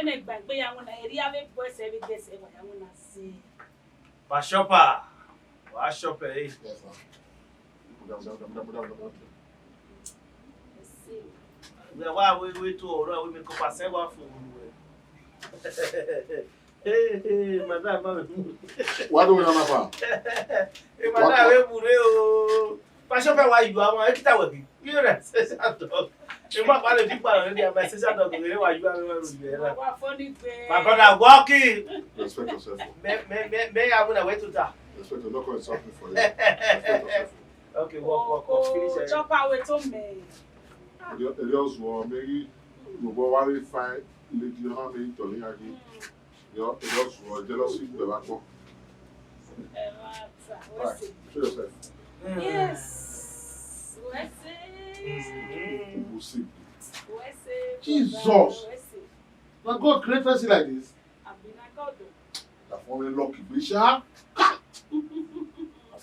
Ene Gbaengbe ya wona area we boys every guess e wa ya wona see. Pa shopper. Wa shopper eh. Yes, sir. Why we to or we make up a sewa for. Hey, madam. What do we know about? Hey, madam, we mure o. Pa shopper why you are kita we. You know say dog. You ma pa le people already am say dog we why you are we. Wa funny pe. My brother walking. Respect yourself. Me I wanna wait to that. Respect yourself. Not going to something for you. Respect yourself. Okay, walk, finish. Chopper we to me. The girls were maybe you go very fine lady how many to me again. The girls were jealousy the back one. Right. Show yourself. Yes. We'll see. Jesus. Now God created us like this. I've been a god. That only lucky Bisha. That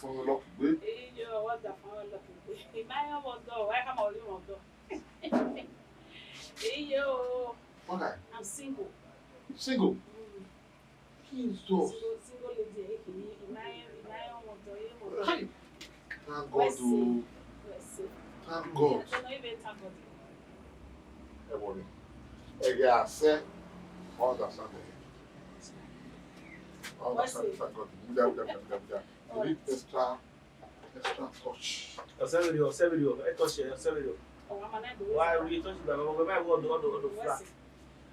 only lucky way. What's that for lucky? My own door. Why come only one door? Yo. Okay. I'm single. Single. Jesus. Single lady. My own door. Hi. Thank God to. Thank God. Everybody. I say, understand it. Understand it. Thank God. You need extra touch. Severio. Why we touch the we might go the flat.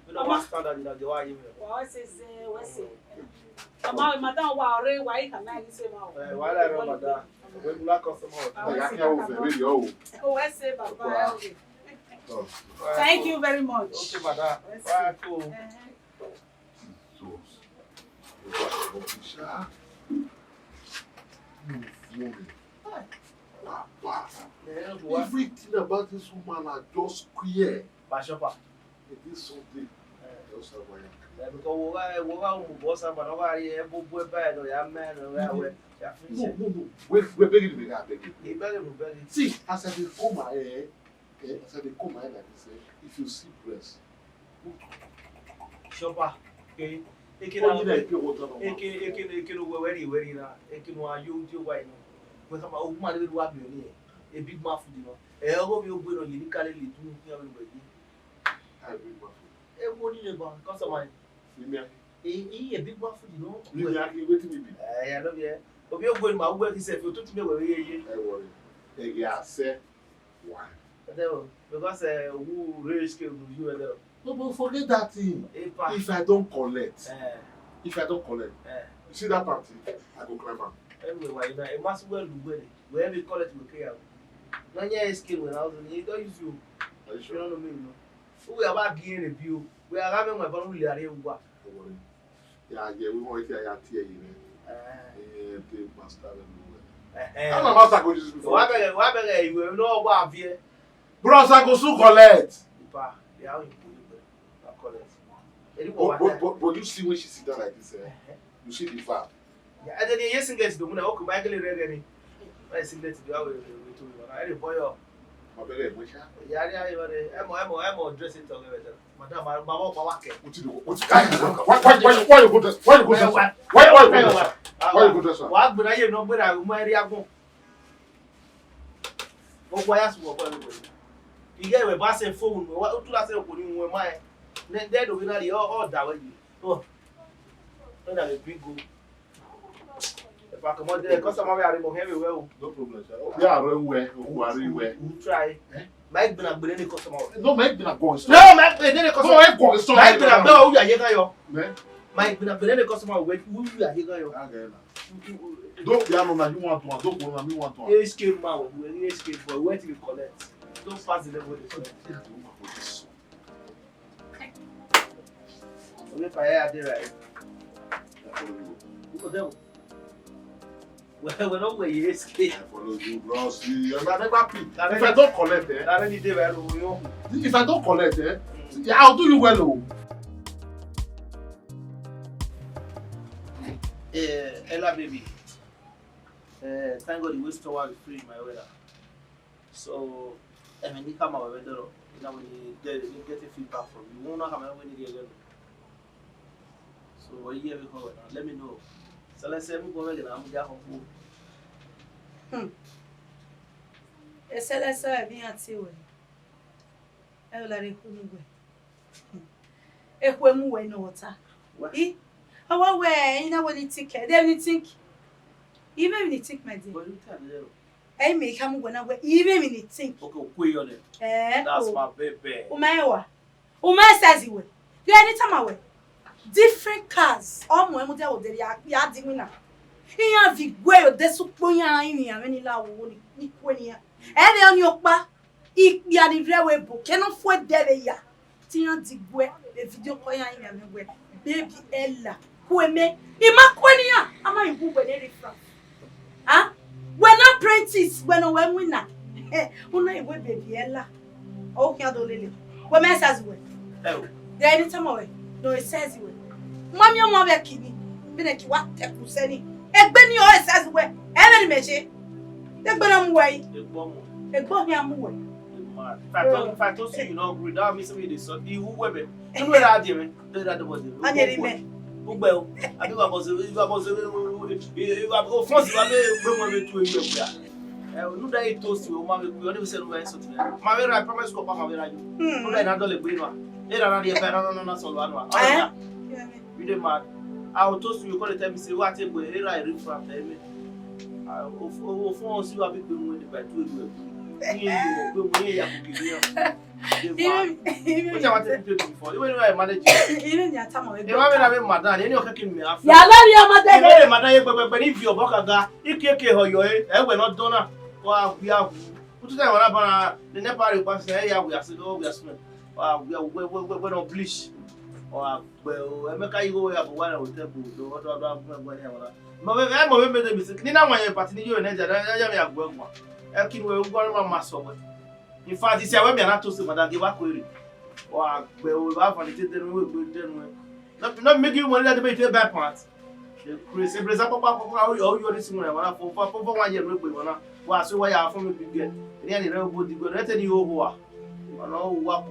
We don't want standard in the way. What say? Ama madam wa ore wa I can na say ma. Why I remember that. We black customer. I can't over video. Oh, I say baba. Thank you very much. Okay, madam. Why cool. Everything about this woman are just queer. Bashapa. It is something. Just because we boss and boy bad or young man or no. We're begging me. He better. See, as I come my hair, like this, if you see breast, Shopper. Okay. Very now. You white. We come out man with what you a big mouth, you know. A hope you will unically do everybody. I bring my food. Everybody about customer. A big mouth, you know. You are waiting with me. I love you. But you're going my work is if you took me away. I worry. They say, why? Because who raised you and no, but forget that thing. If I don't collect, you see that party, I go climb up. Anyway, it must well do well. Wherever you call it, will care. None of skill when I was in it, don't use you. You don't know me. We are about getting a view. We are having my family are here. Yeah, we want to hear you. Master. I'm a master go this before. Why you will know about here. Bros, I go so collect. Yeah, but you see when she sit down like this, you see the vibe. Yeah, and then yes, and gets the money. Okay, Michael ready. I see that the hour I boy. My baby, which yeah, I'm dressing to Madam, my mama, what you do? Why you go dress? Why you go dress? Why you go dress? What would I have no better? I will marry a go. Why ask for anybody? You get a bus and phone. What do I say? When you were mine, then they do not all that way. Oh, not a big go. If I come out there, customer are more heavy. Well, no problem, sir. Yeah, where? Who try? Mike been a Benin customer. No, Mike been a ghost. No, Mike Benin customer. No, Mike ghost. Mike been a no, you are here. Mike been a Benin customer. Wait, who you are here? Don't you know you want to? Don't want me want to. Hey, skill man, we skill boy. Where do you collect? Don't pass the level. If I had it right. Well, we're not where you escape. I follow you, bro. See, I never pay. If I don't collect, if I don't collect, I'll do you well. Ella baby. Thank God the waste towel is free in my weather. So, I mean, you come out weather, you know, when you get a feedback from you, won't know how many when you get So what year we call it? Let me know. So let's say we go again. I'm going to Sylvester be at sea. I will let it come away. If we move in water. Eh? How way? You know what it take? Then you think. Even when you think, my dear. I may come when I were even when you think. Okay, quay on it. That's my baby. Umaewa. Uma says he will. You anytime away. Different cars. All my mother will ya dimina. Here the way of the supoya in here, many law would equania. And on your back, if you are the very book, cannot afford Delia. Tina the way, the video coin and way. Baby Ella, who may Imaquania. Am I who were there from? Ah? We're not apprentice when we're winner. Eh, who know where baby Ella? Oh, here the lily. What man says well? Oh, there any time away. No, it says you. Mammy, your mother, Kitty. Been what Tepu Senny. A Benny or says well. Every measure. The Benham way. A bomb yam way. If I told you, you know, without missing this, so you women. You know that, dear, that was it. I didn't mean. Well, I think I was a force to you. No, they toast you, Mammy. We only said, well, so Mamma, I promise to Mamma. No, I don't live with one. They are not the Parana Solano. You did mad. I will toast you, call it, and say, what if we I read from them. I will force you a bit with the two. Which I wanted to do before. Even when I manage even your time, you have madam, and you're cooking me after. Yeah, your mother, but if you're Bokaga, you can't kill her, we're not donor. Well, we have put them on the Nepal was here. We are still we are not bleach. Or well, I make you go up one of the table. What I'm going to be now when you're parting you and I have one. I keep going on my soul. In fact, it's a way not to see Madame give up with it. Or we'll have on it. Not make you want to debate a bad part. Chris, a present papa, you're listening for 1 year. Was why I from the get. Any nobody go let you who are. No, what,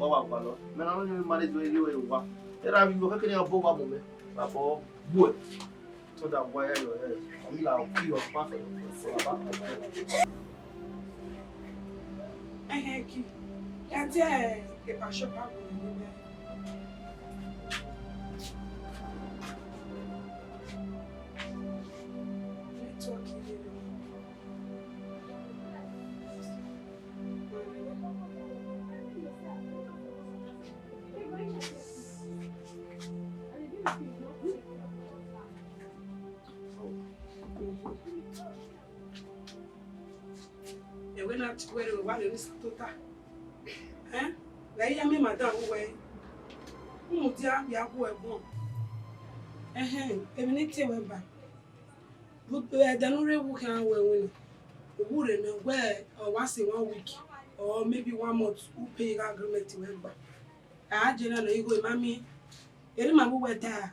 man, only manage where you work. There are you working your book moment. For wood. So that why your head. I'm not your perfect. I thank you. And if I shop up we're not where one is total. Eh? Where you madam way. Dear, we are going. A minute went back. But the no who can win. Wouldn't where or once in 1 week or maybe 1 month who pay agreement to went back. I generally go, Mammy. You remember where there?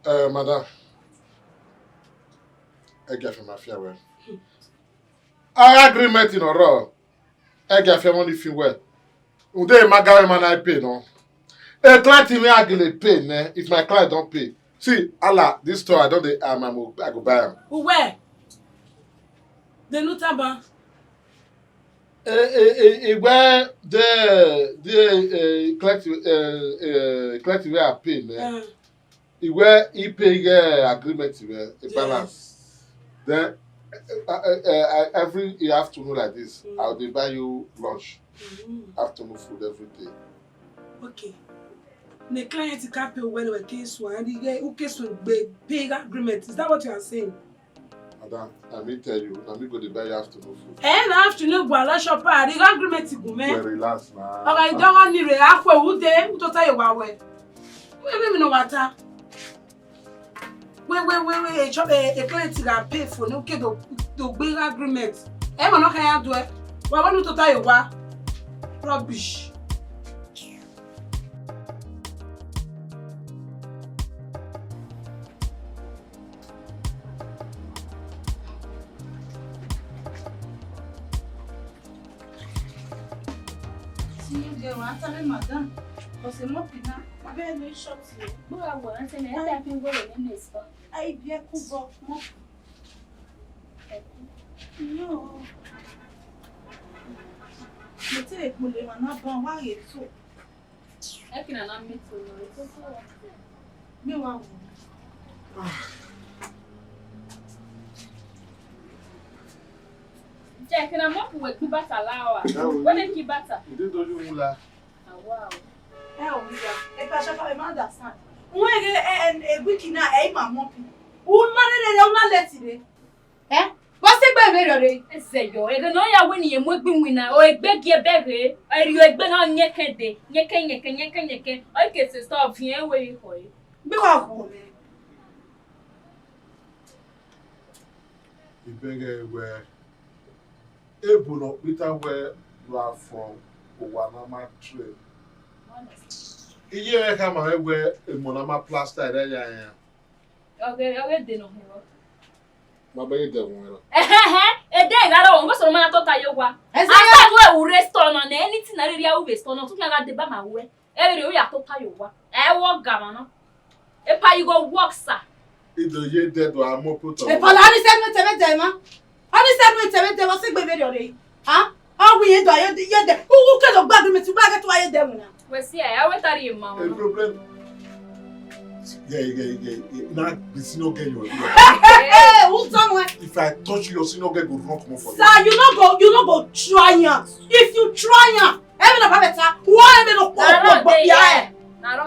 Madam, I get from my farewell. Our agreement in a row. I get from only few well. Ude my government I pay no. A client me I pay ne. If my client don't pay, see Allah this store I don't I go buy them. Where? The Nutaba. Where the collective I pay ne. Where he pay agreement a balance. Then every afternoon like this, I'll be buy you lunch. Afternoon food every day. Okay. The client can't pay when we case one, and the guy who case one pay agreement. Is that what you are saying? Madam, let me tell you, let me go to buy you afternoon food. And afternoon, but I shop at the agreement. Well, relax now. Alright, don't want to halfway. Who there? Who to tell you what way? We know what. Wait, chop a client that pay for no kid to big agreement. Emma no can do it. Well, I want to tell you what? Rubbish. See you there, madam. Because I'm not Abẹ́ mi ṣọ́ọ̀tì rẹ̀. Búra wọ̀ ẹ́ sẹ́ni ẹ̀ tẹ́ fi ń gbọ́dọ̀ nínú ìsọ́. Ibi ẹkú bọ̀ mọ́. Yóò. Mo tí èpo lè wà náà bọ̀ wá rè tó. Ẹ kì í nàná mi tó lọ ètò tó wà. Gbé wa wò. Jẹ́ kí n mọ̀ kú wẹ̀ kí bàtà láwà. Wọ́n lè kí bàtà. Ìdí dojú ń la. Àwa o. Ẹ ò rí ya. Ẹ pa aṣọ fún mi máa dà sàn. Wọ́n èrè wíkì náà ẹ̀yìn máa mọ́ pì. Wọ́n máa lè lè ọ̀nà lẹ́tì rẹ̀. Ẹ bọ́ sí gbé ìwé rẹ̀. Ẹsẹ̀ yọ, èdè náà yà wé nìyẹn mú gbé wìn náà, o ẹgbẹ́ gí ẹbẹ̀ rẹ̀, ẹ̀rìọ̀ ẹgbẹ́ náà nyẹ́kẹ̀dẹ̀, nyẹ́kẹ̀nyẹ̀kẹ̀, ó kèsì stọ̀ fi ẹ̀ wé ikọ̀ yìí. Gbé wa wò mí. Ìbẹ̀rẹ̀ wẹ̀ ébù nọ Peter wẹ̀ lọ afọ ụwa na ma tray. Iye rẹ̀ ká máa wẹ̀ èmọ̀ na ma plaster ẹ̀rẹ́ yà yà. Ọ̀gẹ̀ dènà hùwọ́. Bàbá yìí dẹ̀ wọ́n rẹ̀. Èdè ìgbàlọ́ wọn, gbọ́sọ̀rọ̀ máa tó tayọ wa. Àtàwọ̀ ẹ̀wùrẹ́ stọ̀nà ní ẹni tí nàrí rí àwùrẹ́ stọ̀nà tó kí ara dé bá máa wẹ̀. Ẹ̀rẹ̀ ó yà tó tayọ wa. Ẹ wọ́ gàmà náà. Epa you go work sir. Ìdò yé dẹ̀dọ̀ àmọ́ pọ̀tọ̀. Ìpọ̀lọ̀ ọ́ní sẹ́nu tẹ̀mẹ́tẹ̀ mọ́. Ọ́ní sẹ́nu tẹ̀mẹ́tẹ̀ wọ́n sí gbé ìwé rẹ̀ yìí. Ọ̀wù yẹn dọ̀ ayé dẹ̀. Wúwú kẹ́lọ̀ gbàgbé mi ti gbàgbé tó ayé dẹ̀ mu náà. Wẹ̀ sí ẹ̀ ẹ̀ tari yìí mọ̀ A problem. Yeah. Now the senior girl you are. Hey, who's somewhere? If I touch you, your senior girl go run come for you. Sir, you no go try am. If you try am, even if I better, why even no go yeah.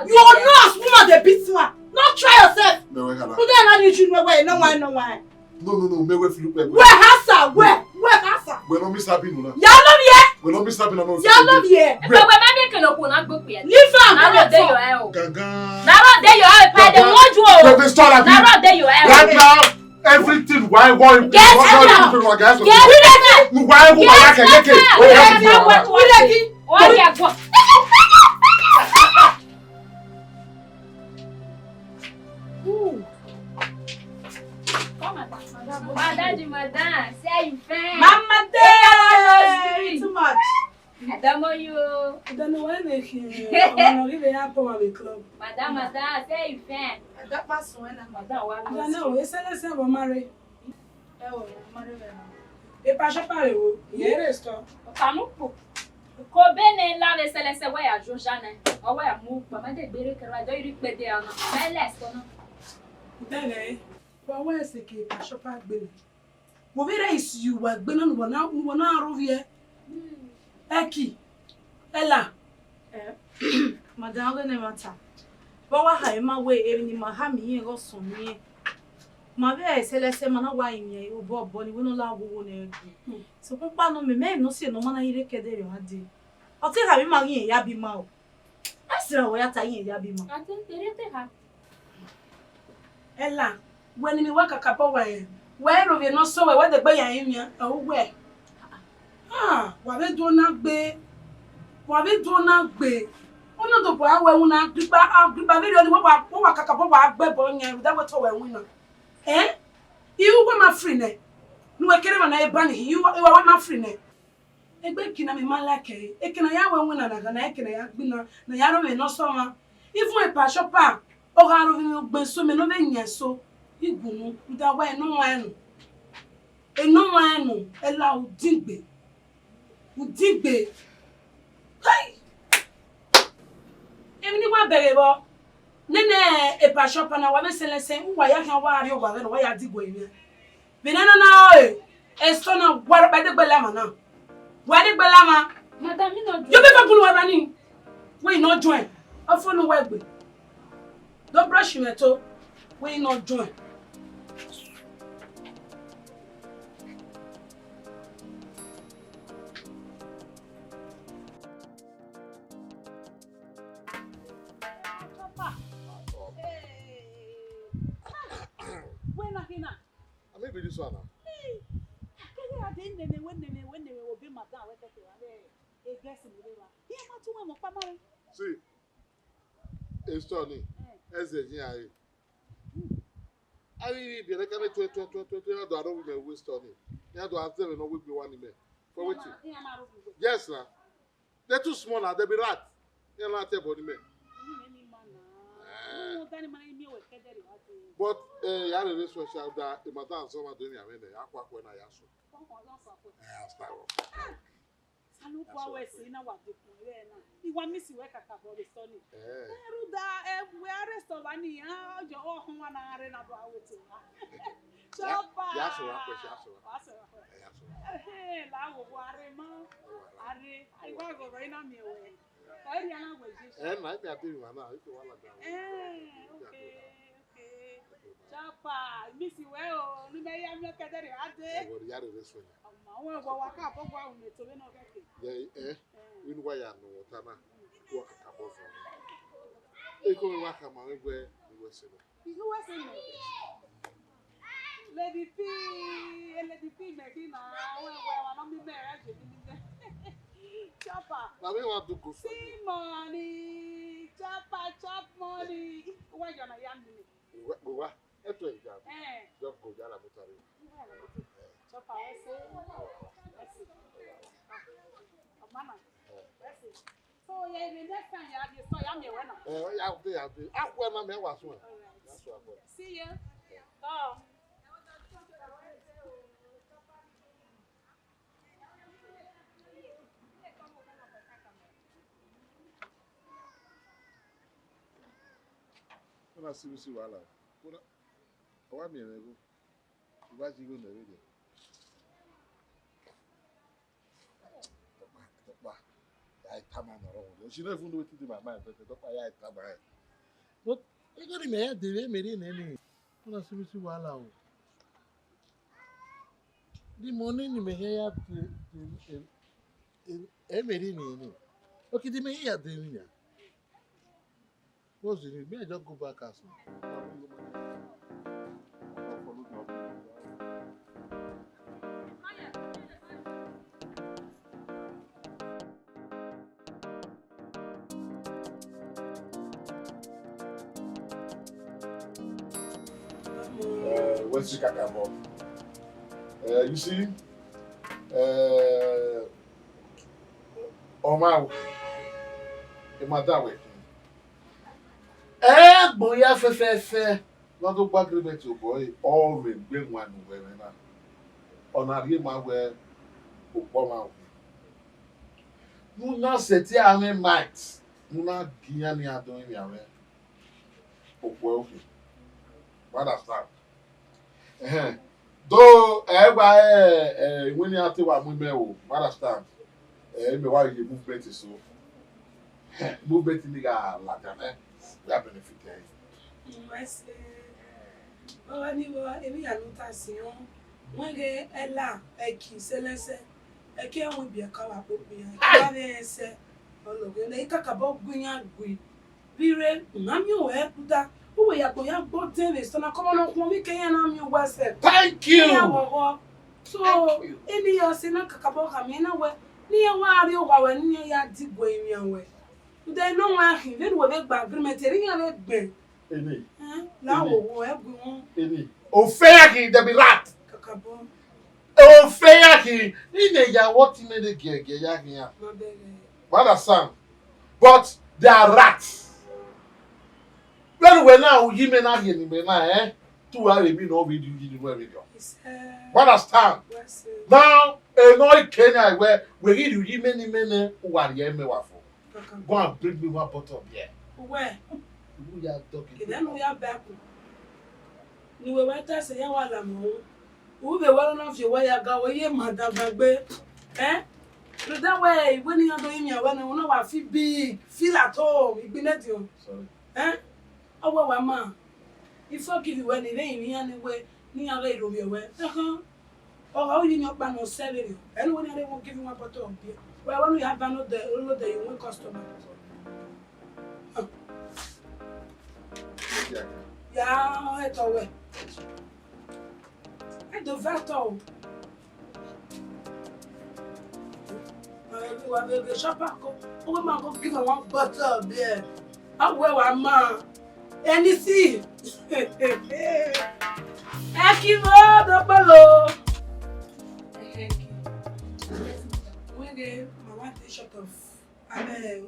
You are nurse, woman dey beat man. No try yourself. No, wait, Hannah. Who dey na you no way, no why. No. Me wait for you. Where hasa? Where hasa? We no miss happy no. Ya no here. We no miss happy no. Ya no here. But when maybe can open up book here. Leave am. Now dey your help. Gangan. Now dey your help. I dey want you. Let me start at Now dey your help. right now. Everything why Get Get why go back and get it. Why you go? Madame, say you fan. Mama dey. Too much. Madame, you. I don't know why they can't. I'm not even happy with the club. Madame, say you fan. That pass when Madame, I don't know. It's a lesson for marry. Oh, marry. E pa chapare o. Here is to. Kanupo. Ko Benin la le Sylvester we ya Jojane. O we ya mu pa ma de gbere kera do iri pe de ana. Meles to no. Then but where is the key? Pa chapare gbe. Mo be is you wa gbe na no na arovie. Eki. Ella. Madam ne mata. Ba wa ha ma we e ni ma ha mi yin go so mi. Ma be Sylvester mana wa yin ye o bo ni we no la wo na egu. So papa no me no se no mana ire kedere wa de. O te ha mi ma yin ya bi ma o. Asira wo ya ta yin ya bi ma. Ate tere te ha. Ella. When me wa kakapa wa yen. Where ro no so we de gbe yan yin o we. Wa be do na gbe. Ono do bo awe una griba very only wa kakapa wa gbe bo yan that what we win no. You go my free ne. No we kere na e ban you wa my free ne. Egbe kina me man like e. E kina ya we win na na e kina ya gbi na ya ro me no so ma. Even a pa shop o ga ro me gbe so me no be nya so. Igunu da wa no wa no. E no wa no e la Udigbe. Hey. Emi ni wa bere bo. Nene e pa shop na wa be Sylvester wa ya kan wa ri o wa no wa ya digbo emi. Benin na e so na wa ba de gbelama na. Wa de gbelama. Madame, you no join. You be fa bulu wa bani. We no join. Afo no wa gbe. Don't brush me to. We no join. Maybe this one now. See, it's Tony. As a year. I mean, if you're going to 20, I don't waste on it. You have to have them and not with me one email. For which? Yes, now. They're too small now, they'll be rat. They're not able to make. But ya re social da imatan so ma do ni ame ne akwa kwa na ya so. Sanu kwa we si na wa de kun we na. Iwa mi si we kaka bo de so ni. Eru da we arrest over ni ha ojo o hun wa na are na do awete wa. Chopa. Ya so wa kwa ya so. Wa so. Ya so. La wo are ma. Are iwa go ro ina mi we. Ori ana go ji. Na mi ati mi na ito wala da. Okay. Chopa, mi si we o, ni me ya mi o kedere ade. Wo ya re so ni. Àwọn ẹ̀gbọ́n wa ká àbọ̀gbọ̀ àwọn ètò nínú kẹ̀kẹ́. Inú wa ya no wota na wo kaka bo so. E ko wa ka ma we we se no. Igu wa se no. Lady P me ki na àwọn ẹ̀gbọ́n wa no mi me ra je ni. Chopper. Na me want to go. See money. Chop money. Wa yo na ya mi. Wa eto e ja. Just go ja la motari. Chopper Mama. So the next time you saw ya me we na. Ya de. Akwa na me wa so. See you. Oh. Kuna si wala. Kuna awa mi nego. Ba ji go na radio. I come on around. She never know what to do my mind, but the I come by. But you got me here, the way in any. Kuna si wala. The morning you may hear the okay, the may hear the what's it? May I just go back as what's the kakabo? You see, Oma, Imadawe. Boya fe. Not to back limit to boy, all with big one women. On a rima where Obama. Muna seti ame might. Muna giani adoing yawe. Okwofi. What does that? Though when you have to what we understand, me why you movement is so movement in the latane we are benefiting. Mas o ni wo emi ya notation won ge ela eki selese eki won bi ka wa popo yan ka be se ologe le kaka bo gunya gui bire ngami o e puta uwe ya go ya go tele so na come on ko mi kenya na mi wa se. Thank you. So any ya se na kaka bo ka mi na we ni ya wa ari o wa we ni ya digbo imi anwe de no wa hin le wo be gba agreement ri yan le gbe Eni. La wo e gbe won Eni. O fe ya ki de bi rat. kaka bo O fe ya ki ni ne ya what me de gege ya ki ya. ma be Understand? But they are rats. When now you may not hear me now, two are me no video you do video. Understand? Now no Kenya where we give you many who are here me wafo. Go and bring me one bottle of beer. Where? We are talking. Then we are back. Ni we wata se ya wala mo. Who be well enough you where you go ye madam Gbaengbe. So that way when you are doing your when you know I feel big, feel at home, igbineti o. Sorry. Owo wa ma. If I give you when they in anyway, ni ara iro mi we. O you no pa no sell it. Anyone they won't give you one bottle of beer. Well, when we have another you want customer. Yeah, it's away. I do that all. The shopper go give her one bottle of beer. I wear one man. Anything. Akivo double. We get my one shot of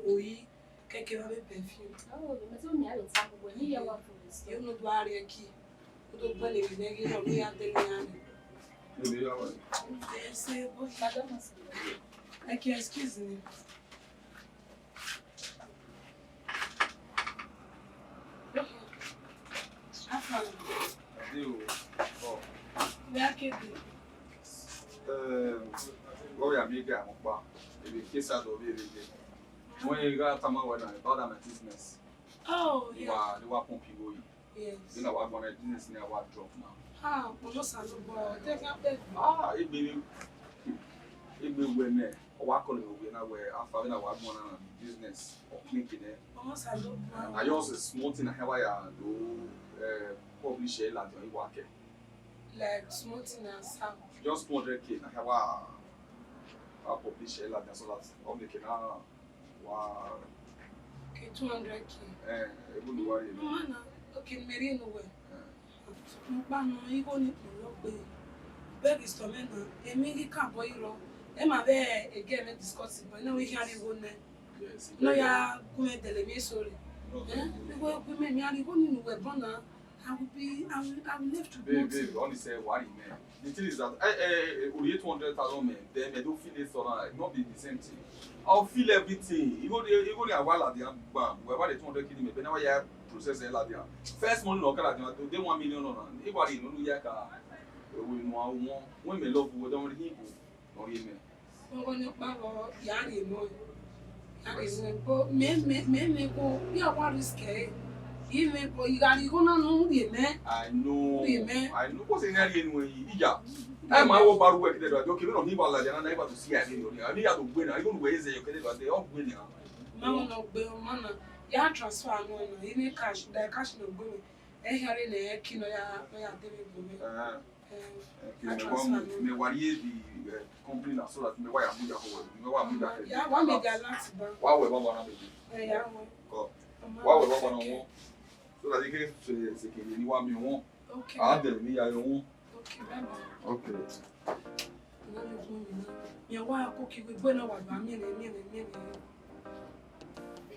oyi Keke va perfume. Oh, mas eu me acho que o bonito é o avô. Eu não dou área aqui. Eu tô bem ele nega não ia deliane. Ele já vai. Esse vou cada mas. Aqui excuse me. Afala. Ó. Vem aqui. Go ya big guy mo If you kiss out of it, when you got time out about that business. Oh, yeah. You are pumping go. Yes. You know what one business near what drop now. Ah, no salo bo. Take up that. It be when or what calling we now where after na what one business or clinking there. No salo bo. I just small thing how I do publish a lot on work. Like smoothing and sound. Just 200K na how I publish a lot so that I'm making wow. Okay, 200K. Everybody worry. Mana, okay, Mary no way. Mbano iko ni polope. Beg is to me na. Emi ka boy ro. E ma be again me discuss but na we hear go ne. Yes. No ya come tell me sorry. We go me me ari go ni we bona. I will live to do Babe, only say worry man. The thing is that only 200,000 men, then they don't feel it so not be the same thing. I'll feel everything. You go there while at the bam, wherever the 200 km, but now you have process a lot there. First money local at they 1 million on. Everybody know you we know when me love we don't really go. No me. Ngo ni pa wo yari mo. Yari mo me go ya wa risk e. Even for you got go na no be me. I know what's in area anyway. Ija. I my work baru work there. Okay, we don't need bala jana na eba to see again. I need to win. I don't wait say you can they all win now. Mama no gbe mana. Ya transfer no no. Even cash, the cash no go. E here na e kino ya David go. Me worry the company so that me why am me why am ya one me get last ban. Why we baba na me. Ya Go. Why we baba na won. So that you can say you want me won. Okay. I tell me I won. Okay, bye. Okay. Ya wa koki we bona wa ba mi na.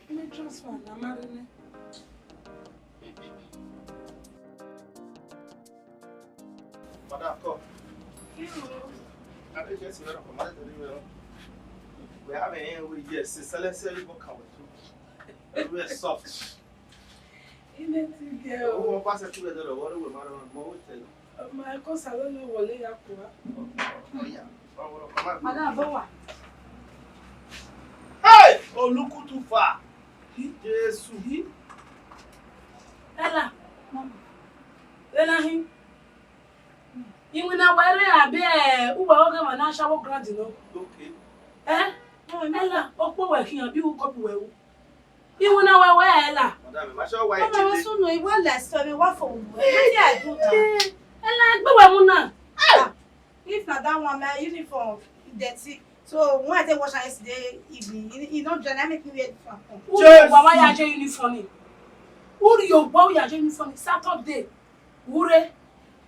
Me transfer na marine. Madam, come. Hello. I think just here from Madam. We have yes, Sylvester is going to come. We're soft. Anything Oh, girl. we'll pass it together. What do we matter more with My cause I don't know wole ya kwa. Oh, yeah. Oh, come on. Madam Bowa. Hey! Oh, look too far. Jesus. Ella. Mama. Ella him. You will not wear a bear who will go and shower grant, you know. Okay. Eh? Ella, Opo working a few copy well. You will not wear Ella. Madam, I'm sure why Mama you so no e wa last time wa for wo. I do that. Ella, go where muna. If na that one my uniform dirty. So when I take wash yesterday evening, you know dynamic me wear different. Who wa ya je uniform? Who you wa ya je uniform Saturday? Ure.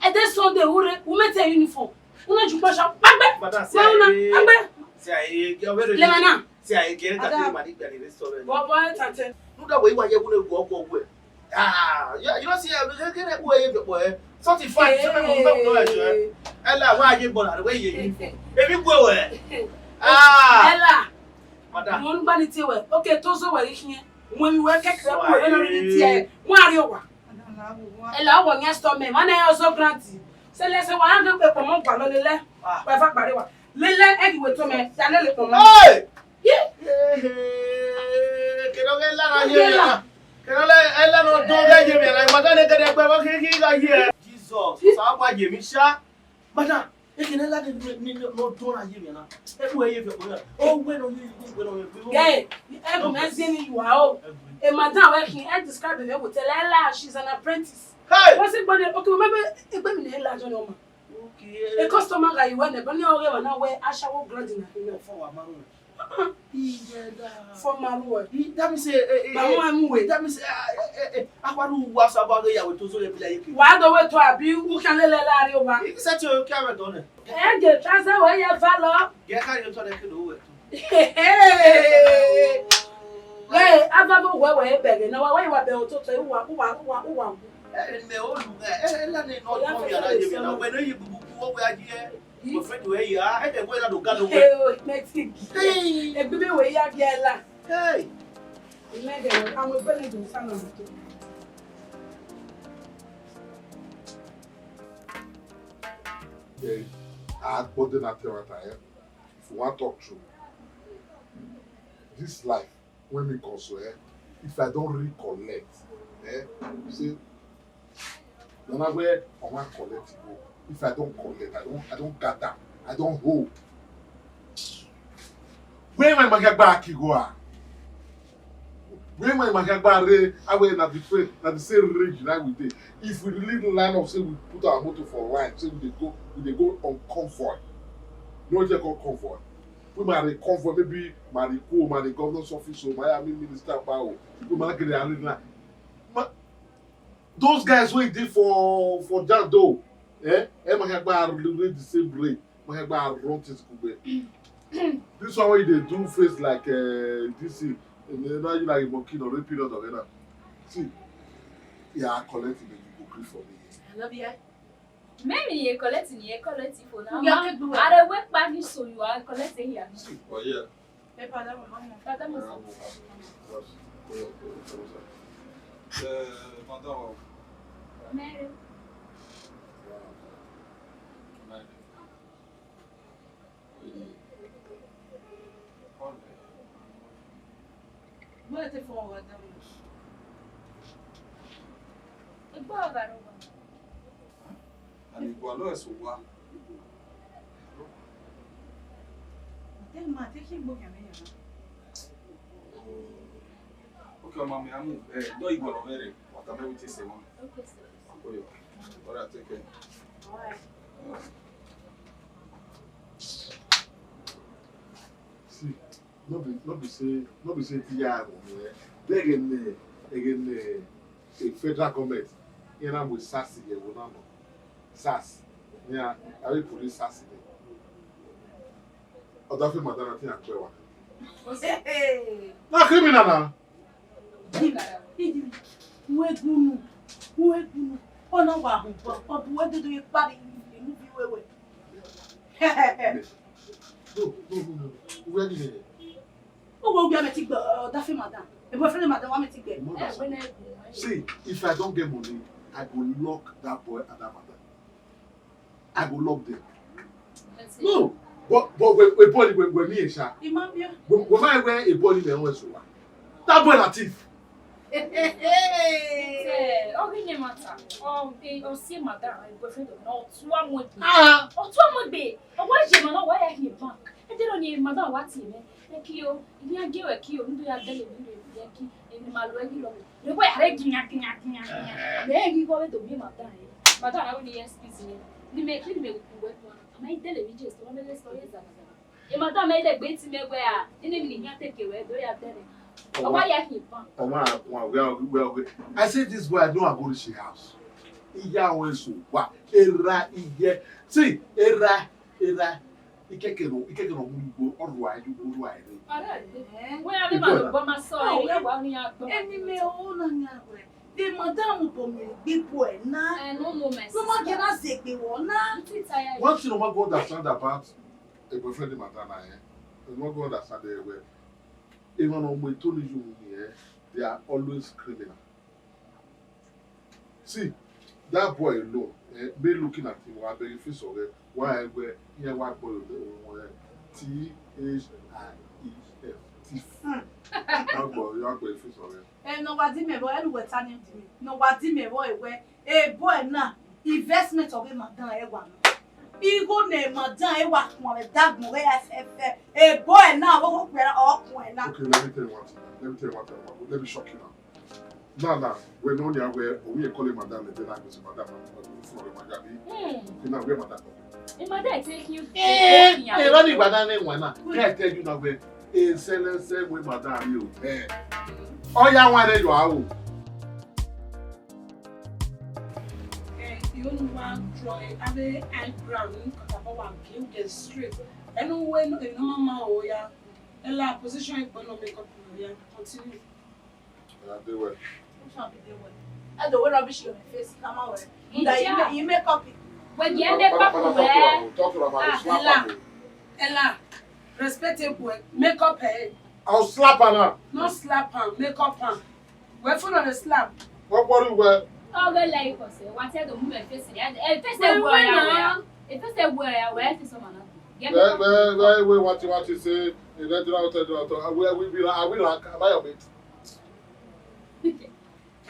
E dey Sunday ure, who make a uniform. Una ju pa sha pagbe. Madam, Pagbe. say Le mana. say get that money in the restaurant. What tate? Look that way why you want to go. Ah, you don't see get way boy. Something fine, Ella, why you born the way you if you go where? Ah, Ella. madam. Mon ba ni ti we. Okay, to so we here. When we kekere ko e no ni ti e. Mo ari owa. Ella wo nya store me. Man e also grant. Se le se wa nga pe pomo gba lo lele. Wa fa pare wa. Lele e di we to me. Ya le pomo. Hey! Yeah. Que no get la here. Que no ella no do get here. Na madam e get pe wa ki ga here. Jesus, sa wa je mi sha. Madam, e ke la de no do na here na. E wo ye fe ko na. Oh, we no you. Guy, e me say ni you are. E madam working and describe me with Ella, she's an apprentice. Hey! What's it body? Okay, remember e gbe mi na Ella jo no ma. Okay. A customer guy when e bani o re na we ashawo grand na. For wa maru. For maru. That means that means akwaru wa so about ya we to so le bi like. Wa do we to abi u kan lele laare o wa. Is that your camera done? E je transfer we ya valor. Get carry to the kid over. Hey, Ababa, where begging. Now, why you are there to say who are. And they all look at not when you go where you afraid where you are, and where I don't Oh, next thing. Hey, a baby way, yeah, hey. I'm a belly to son of it. Yeah, I put in at your time. If you want to talk true, this life, when we console, if I don't recollect, you see, when I wear, I want to collect it. If I don't collect, I don't gather, I don't hold. Where am I back? You go? Where am I back? I will not be afraid. Not the same region I will do. If we leave the line of say we put our motor for line, say we go on convoy. No, they call convoy. We marry convoy, maybe marry co, marry governor's office, or Miami minister power. We marry the arena. Those guys waiting for that though. My husband read the same way. My husband run this Gbaengbe. This one way they do face like this thing. And then now you like a monkey or a period of it. See, yeah, collecting the you go for me. I love you. Maybe you're collecting for now. I work back so you are collecting here. Oh yeah. Madam. Mary. What is for what? And you are so well. Then my taking book and Okay, mommy, I'm no, you want to marry. What am I with you? Okay, sir. All right, take care. all right. See, not be say yeah, they again a federal government. You know with SAS here, we know SAS. Yeah, I will police SAS here. Other thing, madam, I think I'm clever. Hey, No criminal now. Who oh no, what do you party in movie way? No. Where did it? Oh, will be a meeting, Daffy madam. A boyfriend, madam, I'm meeting. See, if I don't get money, I will lock that boy and that mother. I will lock them. No, but we body when me sha. Imambia. When I wear a body me always so. That boy na thief. Hey. Oh, we name matter. Oh, see madam, boyfriend no two one Ah. Oh, 2 months be. Oh, why je man why I here bank? E dey on here madam what him. Ekio, if you give a key, you do your daily Yankee in Malway. You were regging. Then you go to me, madam. Madam, I only speak. You make him work one. My television, one of the stories. Madam made a great me where in the evening you take away, do you have done it? Oh, why are you? Well, I said this boy, I know I go to she house. Iya always so. Wow. Era. See, era. Ikeke no go orwa you go right. When I never go my soul, you want me out. Any me own on your way. The madam will be big boy now. And no mess. No one can say they won't now. One thing no go understand about a boyfriend madam you no go understand the way. Even on my told you here, they are always criminal. See, that boy alone, me looking at him, I very face of it. Why we here white boy THIEF thief. That boy, you are going face of it. No what me boy, anyway turning to me. No what me boy where a boy now investment of a madam e one. He go name madam e wa mo that mo a boy now go where all point now. Okay, let me tell you what. Let me shock you now. Now, we know you are where we call him madam, and then I go to madam. Now, where madam? Madam take you. Hey, running madam one now. Can I tell you now where a Sylvester with madam you? Oh, yeah, why you are? You want to try a ground, because I want to get straight. And when the mama, oh, yeah. Ella, position it for no makeup. Yeah, continue. Yeah, they were. I don't want rubbish on my face. Come on, you make up it. When you end up where? Talk to them, I'll slap her. Ella, respectable, make up her. I'll slap her now. Not slap her, make up her. We're full of the slap. What do you wear? Oh, well, like you say, what's the woman facing? If it's a word, if it's a word, where is someone? Where, what you say? I will be like, I will like, buy a bit.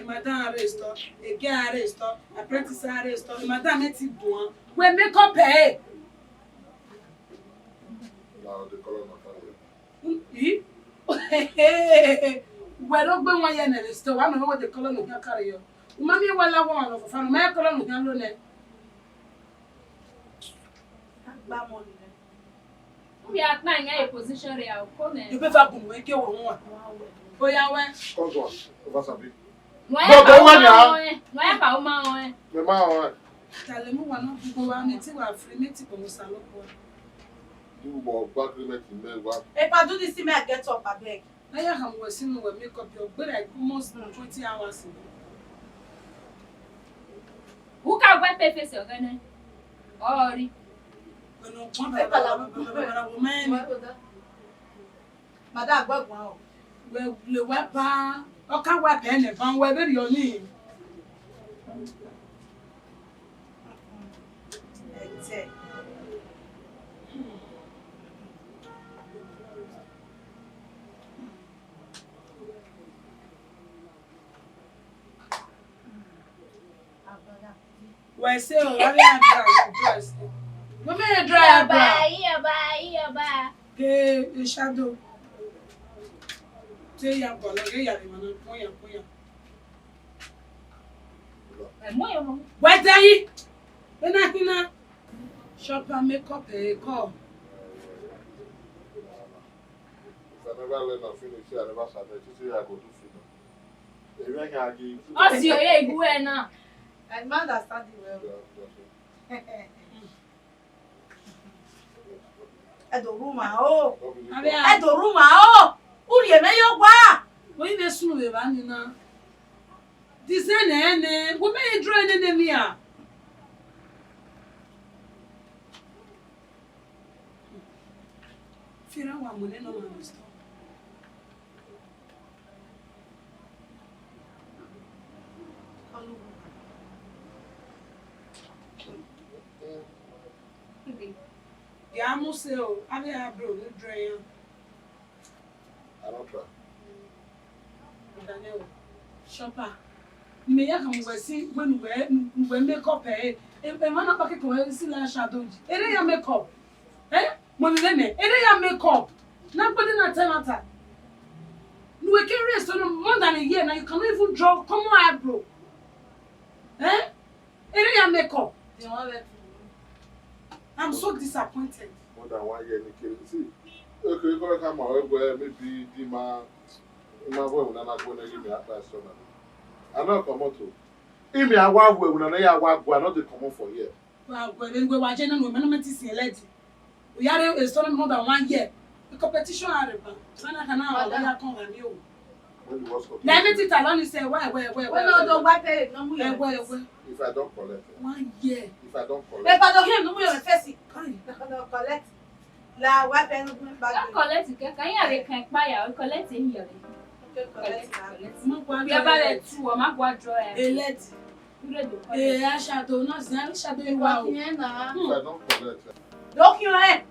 Madame arrest, a girl arrest, apprentice arrest, Madame it's one. We make up her. Now the color of We're not going one year in the store. I don't know what the color of your career. Mammy, well, I want of a fan, my color of your lone. We are playing a position real. You better go make your one. Oh, yeah, well, comes one. Over something. Why are The man, tell him one of people are meeting our free meeting on the salon. you more back limit in there. If I do this, I get up, I beg. I have was in the makeup your but I almost 20 hours ago. who can wear paper face again? Oh, Madame, wow. Well, the weapon, or can wear pen and found whether your name. Why say, oh, I dress. Women dry bye. a shadow. Say, I'm going to get why day? When I can shop and make up a call. If I never learn and finish here, I never started. You see, I go to film. Oh, see, you're now. And man understand it well. At the room, oh. At the room, oh. Who you may you wa? When they soon live, and now. This and women drawing in here. Fear one money no man stop. Yeah, I'm say, I have bro, no drain. I don't try. Daniel, shopper. Me, I come see when we make up a man up back to see la shadow. It ain't makeup. Eh? Money, it ain't makeup. Nobody not tell matter. You can rest on more than a year now. You can't even draw. Come on, bro. Eh? It ain't makeup. I'm so disappointed. More than 1 year, Nikki. See, okay, you're going to come out where maybe the man, my boy, when I'm not going to give me a price. I'm not coming to. If I walk when I walk, we're not the common for here. Well, when we were general women, we are a story more than 1 year. The competition are about. So I can now come and you. Let me tell you, say, why? No, don't wipe it. No, if I don't collect 1 year. If I don't collect. If I don't hear, no, we are facing. Don't collect. La wipe it. Don't collect it. Can you can't collect it here? We are about it too. I'm going to draw it. I shadow, not shadow. Wow. If I don't collect. Look your head.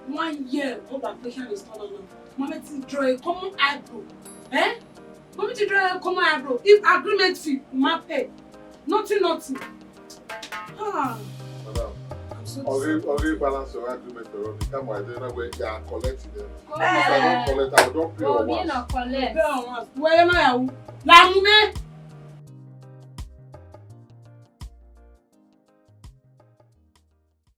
1 year. Oh, application is not on. Mommy to draw a common eyebrow. Eh? Mommy to draw a common eyebrow. If agreement fee, my pay. Nothing. Ah. Madam. I'm so Already balance your agreement around the time I don't know where you are collecting them. If I don't collect, I don't pay your once. Where am I? La mume.